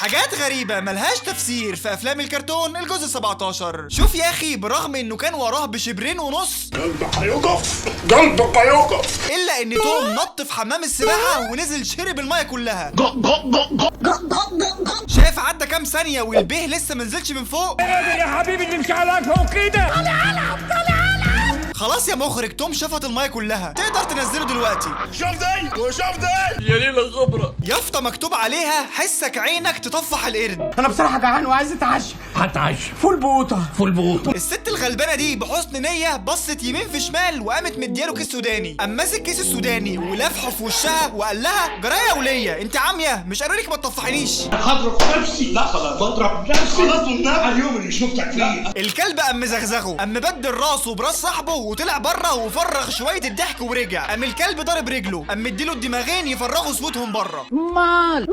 حاجات غريبة ملهاش تفسير في أفلام الكرتون الجزء 17. شوف يا أخي، برغم إنه كان وراه بشبرين ونص قلبك هيقف، قلبك هيقف، إلا إن توم نط في حمام السباحة ونزل شرب المية كلها. شايف عدى كام ثانية والبيه لسه منزلش من فوق؟ يا حبيبي اللي مش على فوق كده. خلاص يا مخرج، توم شفط المية كلها، تقدر تنزله دلوقتي. شوف دي وشوف دي. يا ليلة غبرة. يافطة مكتوب عليها حسك عينك تطفح القرد. انا بصراحه جعان وعايز اتعشى. هتعشى فول بوطه. فول بوطة. الست الغلبانة دي بحسن نية بصت يمين في شمال وقامت مدياله كيس سوداني، قام ماسك كيس السوداني ولفحه في وشها وقال لها جرايه يا ولية، انت عامية مش قالوا لك ما تطفحينيش؟ هضرب نفسي. لا خلاص بضرب نفسي. خلاص والنبي على اليوم اللي شفتك فيه. الكلب قام مزغزغه، قام مبدل راسه براس صاحبه وطلع بره وفرغ شوية الضحك ورجع، قام الكلب ضارب رجله، قام مديله الدماغين يفرغوا صوتهم بره. مال